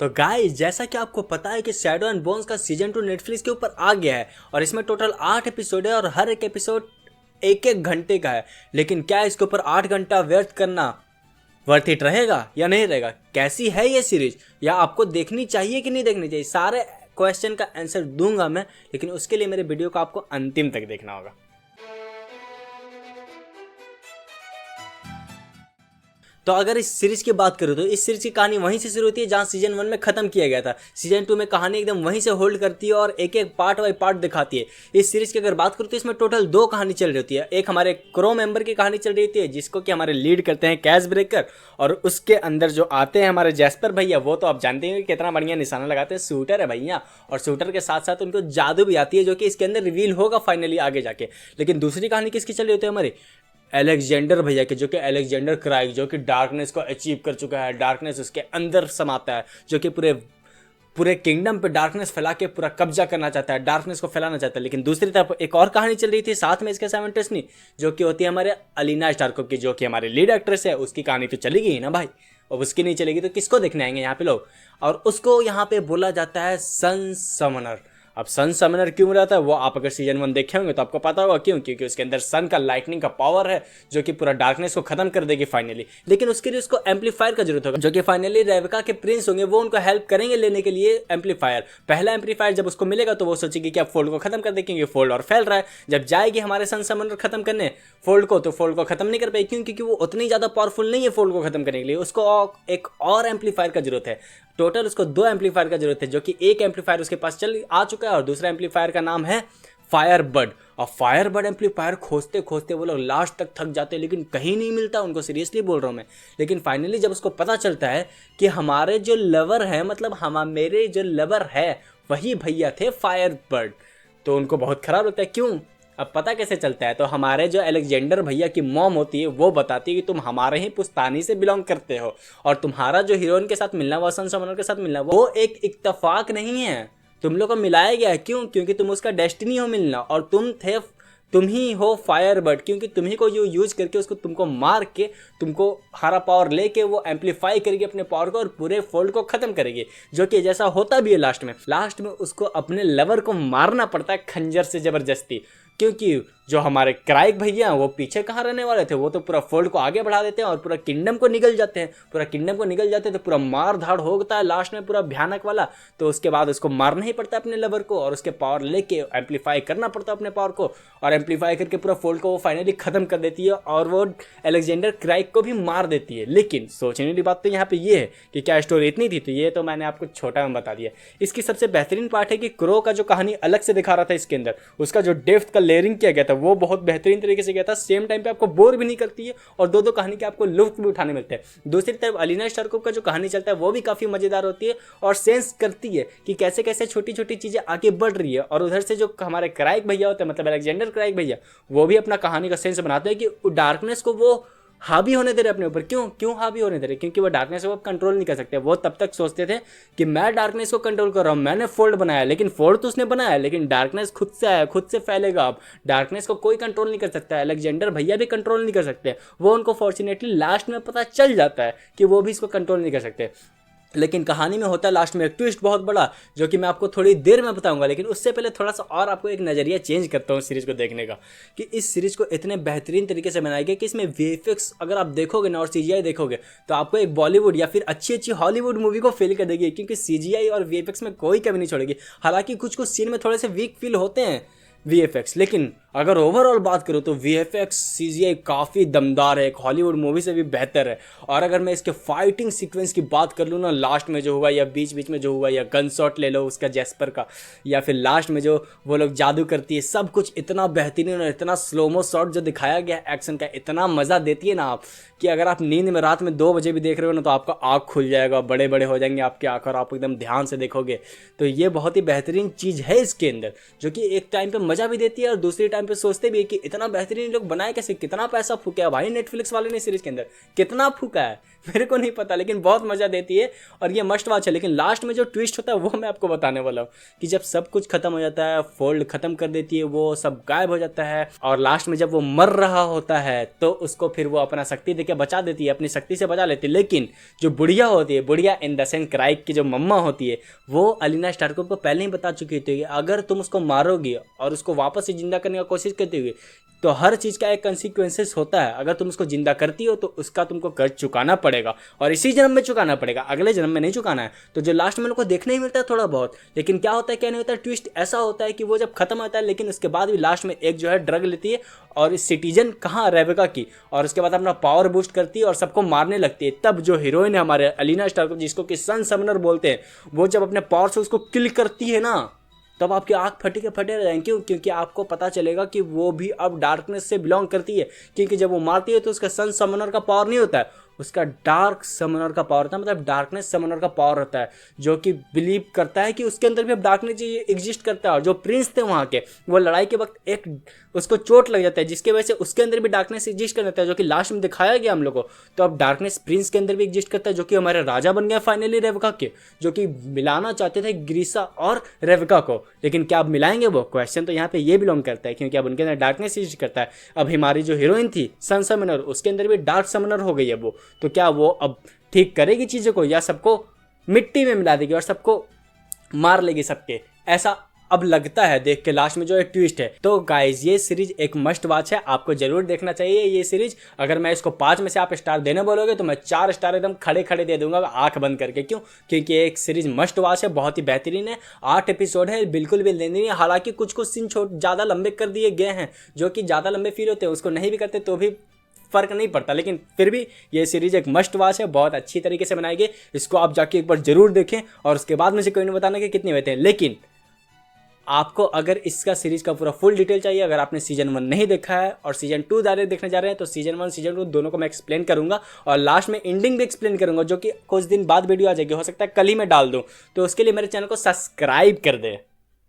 तो गाइस, जैसा कि आपको पता है कि शैडो एंड बोन्स का सीजन 2 नेटफ्लिक्स के ऊपर आ गया है और इसमें टोटल 8 एपिसोड है और हर एक एपिसोड एक एक घंटे का है। लेकिन क्या इसके ऊपर 8 घंटा व्यर्थ करना वर्थ इट रहेगा या नहीं रहेगा? कैसी है ये सीरीज, या आपको देखनी चाहिए कि नहीं देखनी चाहिए? सारे क्वेश्चन का आंसर दूंगा मैं, लेकिन उसके लिए मेरे वीडियो को आपको अंतिम तक देखना होगा। तो अगर इस सीरीज की बात करूँ तो इस सीरीज की कहानी वहीं से शुरू होती है जहां सीजन 1 में खत्म किया गया था। सीजन 2 में कहानी एकदम वहीं से होल्ड करती है और एक एक पार्ट बाई पार्ट दिखाती है। इस सीरीज की अगर बात करूँ तो इसमें टोटल 2 कहानी चल रही होती है। एक हमारे क्रो मेंबर की कहानी चल रही होती है जिसको कि हमारे लीड करते हैं कैश ब्रेकर, और उसके अंदर जो आते हैं हमारे जैस्पर भैया, वो तो आप जानते हैं कितना बढ़िया निशाना लगाते हैं, शूटर है भैया। और शूटर के साथ साथ उनको जादू भी आती है जो कि इसके अंदर रिवील होगा फाइनली आगे जाके। लेकिन दूसरी कहानी किसकी चल रही होती है? हमारी अलेक्जेंडर भैया के, जो कि अलेक्जेंडर क्राइग, जो कि डार्कनेस को अचीव कर चुका है। डार्कनेस उसके अंदर समाता है, जो कि पूरे किंगडम पे डार्कनेस फैला के पूरा कब्जा करना चाहता है, डार्कनेस को फैलाना चाहता है। लेकिन दूसरी तरफ एक और कहानी चल रही थी साथ में इसके साइमल्टेनियसली, जो कि होती है हमारे अलीना स्टारकोव की, जो कि हमारे लीड एक्ट्रेस है। उसकी कहानी तो चली गई ना भाई, अब उसकी नहीं चलेगी तो किसको देखने आएंगे यहाँ पे लोग? और उसको यहाँ पे बोला जाता है सन समनर। अब सन समनर क्यों रहता है वो आप अगर सीजन 1 देखे होंगे तो आपको पता होगा क्यों, क्योंकि उसके अंदर सन का लाइटनिंग का पावर है जो कि पूरा डार्कनेस को खत्म कर देगी फाइनली। लेकिन उसके लिए उसको एम्पलीफायर का जरूरत होगा, जो कि फाइनली रेबेका के प्रिंस होंगे, वो उनको हेल्प करेंगे लेने के लिए एम्पलीफायर। पहला एम्पलीफायर जब उसको मिलेगा तो वो सोचेगी कि अब फोल्ड को खत्म कर दे, क्योंकि फोल्ड और फैल रहा है। जब जाएगी हमारे सन समनर खत्म करने फोल्ड को, तो फोल्ड को खत्म नहीं कर पाएगी, क्योंकि वो उतनी ज्यादा पावरफुल नहीं है फोल्ड को खत्म करने के लिए। उसको एक और एम्पलीफायर का जरूरत है। टोटल उसको 2 एम्पलीफायर का जरूरत है, जो कि एक एम्पलीफायर उसके पास चल आ चुका है और दूसरा एम्पलीफायर का नाम है फायरबर्ड। और फायरबर्ड एम्पलीफायर खोजते खोजते वो लोग लास्ट तक थक जाते हैं, लेकिन कहीं नहीं मिलता उनको, सीरियसली बोल रहा हूँ मैं। लेकिन फाइनली जब उसको पता चलता है कि हमारे जो लवर है, मतलब मेरे जो लवर है वही भैया थे फायरबर्ड, तो उनको बहुत खराब लगता है। क्यों? अब पता कैसे चलता है? तो हमारे जो अलेक्जेंडर भैया की मॉम होती है वो बताती है कि तुम हमारे ही पुश्तानी से बिलोंग करते हो, और तुम्हारा जो हीरोइन के साथ मिलना, वो सन समनर के साथ मिलना, वो एक इत्तेफाक नहीं है, तुम लोग को मिलाया गया है। क्यों? क्योंकि तुम उसका डेस्टिनी हो मिलना, और तुम ही हो फायरबर्ड, क्योंकि तुम ही को जो यूज करके उसको, तुमको मार के, तुमको हरा पावर लेके वो एम्पलीफाई करेगी अपने पावर को और पूरे फोल्ड को खत्म करेगी। जो कि जैसा होता भी है लास्ट में उसको अपने लवर को मारना पड़ता है खंजर से जबरदस्ती, क्योंकि जो हमारे क्राइग भैया वो पीछे कहाँ रहने वाले थे, वो तो पूरा फोल्ड को आगे बढ़ा देते हैं और पूरा किंगडम को निगल जाते हैं। तो पूरा मार धाड़ होता है लास्ट में पूरा भयानक वाला। तो उसके बाद उसको मारना ही पड़ता है अपने लवर को, और उसके पावर लेके एम्पलीफाई करना पड़ता है अपने पावर को, और एम्पलीफाई करके पूरा फोल्ड को वो फाइनली खत्म कर देती है और वो अलेक्जेंडर क्राइग को भी मार देती है। लेकिन सोचने वाली बात तो यहाँ पे ये है कि क्या स्टोरी इतनी थी? तो ये तो मैंने आपको छोटा में बता दिया। इसकी सबसे बेहतरीन पार्ट है कि क्रो का जो कहानी अलग से दिखा रहा था इसके अंदर, उसका जो डेप्थ का लेयरिंग किया गया था वो बहुत बेहतरीन तरीके से किया था। सेम टाइम पे आपको बोर भी नहीं करती है और दो कहानी के आपको लुत्फ भी उठाने मिलते हैं। दूसरी तरफ अलीना स्टारकोव का जो कहानी चलता है वो भी काफी मजेदार होती है और सेंस करती है कि कैसे कैसे छोटी छोटी चीजें आगे बढ़ रही है। और उधर से जो हमारे क्राइग भैया होते हैं, मतलब अलेक्जेंडर क्राइग भैया, वो भी अपना कहानी का सेंस बनाते हैं कि डार्कनेस को वो हावी होने दे रहे अपने ऊपर। क्यों हावी होने दे रहे? क्योंकि वो डार्कनेस को कंट्रोल नहीं कर सकते। वो तब तक सोचते थे कि मैं डार्कनेस को कंट्रोल कर रहा हूँ, मैंने फोल्ड बनाया, लेकिन फोल्ड तो उसने बनाया, लेकिन डार्कनेस खुद से आया, खुद से फैलेगा। अब डार्कनेस को कोई कंट्रोल नहीं कर सकता, अलेक्जेंडर भैया भी कंट्रोल नहीं कर सकते। वो उनको फॉर्चुनेटली लास्ट में पता चल जाता है कि वो भी इसको कंट्रोल नहीं कर सकते। लेकिन कहानी में होता है लास्ट में एक ट्विस्ट बहुत बड़ा, जो कि मैं आपको थोड़ी देर में बताऊंगा। लेकिन उससे पहले थोड़ा सा और आपको एक नज़रिया चेंज करता हूँ सीरीज़ को देखने का, कि इस सीरीज़ को इतने बेहतरीन तरीके से बनाया गया कि इसमें वीएफएक्स अगर आप देखोगे ना और सीजीआई देखोगे तो आपको एक बॉलीवुड या फिर अच्छी अच्छी हॉलीवुड मूवी को फील कर देगी, क्योंकि सीजीआई और वीएफएक्स में कोई कमी नहीं छोड़ेगी। हालांकि कुछ सीन में थोड़े से वीक फील होते हैं वीएफएक्स, लेकिन अगर ओवरऑल बात करूँ तो वीएफएक्स सीजीआई काफ़ी दमदार है, एक हॉलीवुड मूवी से भी बेहतर है। और अगर मैं इसके फाइटिंग सीक्वेंस की बात कर लूँ ना, लास्ट में जो हुआ या बीच बीच में जो हुआ, या गन शॉट ले लो उसका जैस्पर का, या फिर लास्ट में जो वो लोग जादू करती है, सब कुछ इतना बेहतरीन और इतना स्लोमो शॉट जो दिखाया गया एक्शन का, इतना मज़ा देती है ना आप, कि अगर आप नींद में रात में 2 बजे भी देख रहे हो ना तो आपका आँख खुल जाएगा, बड़े बड़े हो जाएंगे आपके आँख और आप एकदम ध्यान से देखोगे। तो ये बहुत ही बेहतरीन चीज़ है इसके अंदर, जो कि एक टाइम पर मज़ा भी देती है और दूसरी टाइम टाइम पे सोचते भी है कि इतना बेहतरीन लोग बनाए कैसे, कितना पैसा फूका है भाई नेटफ्लिक्स वाले ने सीरीज के अंदर, कितना फूका है मेरे को नहीं पता, लेकिन बहुत मजा देती है और ये मस्ट वॉच है। लेकिन लास्ट में जो ट्विस्ट होता है वो मैं आपको बताने वाला हूँ कि जब सब कुछ खत्म हो जाता है, फोल्ड खत्म कर देती है, वो सब गायब हो जाता है और लास्ट में जब वो मर रहा होता है तो उसको फिर वो अपना शक्ति देके बचा देती है, अपनी शक्ति से बचा लेती है। लेकिन जो बुढ़िया होती है, बुढ़िया इन द सेंस क्राइक की जो मम्मा होती है, वो अलीना स्टार्क को पहले ही बता चुकी थी कि अगर तुम उसको मारोगी और उसको वापस से जिंदा करने का कोशिश करती हुई तो हर चीज़ का एक कंसिक्वेंसेस होता है। अगर तुम उसको जिंदा करती हो तो उसका तुमको कर्ज चुकाना पड़ेगा और इसी जन्म में चुकाना पड़ेगा, अगले जन्म में नहीं चुकाना है। तो जो लास्ट में लोग को देखने ही मिलता है थोड़ा बहुत, लेकिन क्या होता है क्या नहीं होता है, ट्विस्ट ऐसा होता है कि वो जब खत्म होता है लेकिन उसके बाद भी लास्ट में एक जो है ड्रग लेती है और इस सिटीजन कहाँ रेबेका की, और उसके बाद अपना पावर बूस्ट करती है और सबको मारने लगती है। तब जो हीरोइन है हमारे अलीना स्टार्क, जिसको कि सन समनर बोलते हैं, वो जब अपने पावर से उसको किल करती है ना, तब आपकी आंख फटे के फटे रह जाएंगे। क्यों? क्योंकि आपको पता चलेगा कि वो भी अब डार्कनेस से बिलोंग करती है। क्योंकि जब वो मारती है तो उसका सन समनर का पावर नहीं होता है, उसका डार्क समनर का पावर होता है, मतलब डार्कनेस समनर का पावर होता है, जो कि बिलीव करता है कि उसके अंदर भी अब डार्कनेस एग्जिस्ट करता है। और जो प्रिंस थे वहाँ के, वो लड़ाई के वक्त एक उसको चोट लग जाता है जिसकी वजह से उसके अंदर भी डार्कनेस एग्जिस्ट कर जाता है, जो कि लास्ट में दिखाया गया हम लोग को। तो अब डार्कनेस प्रिंस के अंदर भी एग्जिस्ट करता है, जो कि हमारे राजा बन गया फाइनली रेबेका के, जो कि मिलाना चाहते थे ग्रीसा और रेबेका को। लेकिन क्या अब मिलाएंगे वो? क्वेश्चन तो यहाँ पे ये बिलोंग करता है, क्योंकि अब उनके अंदर डार्कनेस एग्जिस्ट करता है। अब हमारी जो हीरोइन थी सन समनर, उसके अंदर भी डार्क समनर हो गई है वो। तो क्या वो अब ठीक करेगी चीज़ों को या सबको मिट्टी में मिला देगी और सबको मार लेगी सबके? ऐसा अब लगता है देख के लास्ट में जो एक ट्विस्ट है। तो गाइज ये सीरीज एक मस्ट वॉच है, आपको जरूर देखना चाहिए ये सीरीज। अगर मैं इसको 5 में से आप स्टार देने बोलोगे तो मैं 4 स्टार एकदम खड़े खड़े दे दूंगा आंख बंद करके। क्यों? क्योंकि एक सीरीज मस्ट वॉच है, बहुत ही बेहतरीन है। 8 एपिसोड है, बिल्कुल भी लेनी नहीं है। हालांकि कुछ कुछ सीन ज़्यादा लंबे कर दिए गए हैं, जो कि ज़्यादा लंबे फील होते हैं, उसको नहीं भी करते तो भी फर्क नहीं पड़ता। लेकिन फिर भी ये सीरीज एक मस्ट वॉच है, बहुत अच्छी तरीके से बनाई गई। इसको आप जाके एक बार जरूर देखें और उसके बाद मुझे कोई नहीं बताना कि कितने बचे हैं। लेकिन आपको अगर इसका सीरीज का पूरा फुल डिटेल चाहिए, अगर आपने सीजन 1 नहीं देखा है और सीजन 2 डायरेक्ट देखने जा रहे हैं, तो सीजन 1 सीजन 2 दोनों को मैं एक्सप्लेन करूंगा और लास्ट में एंडिंग भी एक्सप्लेन करूंगा, जो कि कुछ दिन बाद वीडियो आ जाएगी, हो सकता है कल ही मैं डाल दूं। तो उसके लिए मेरे चैनल को सब्सक्राइब कर दे।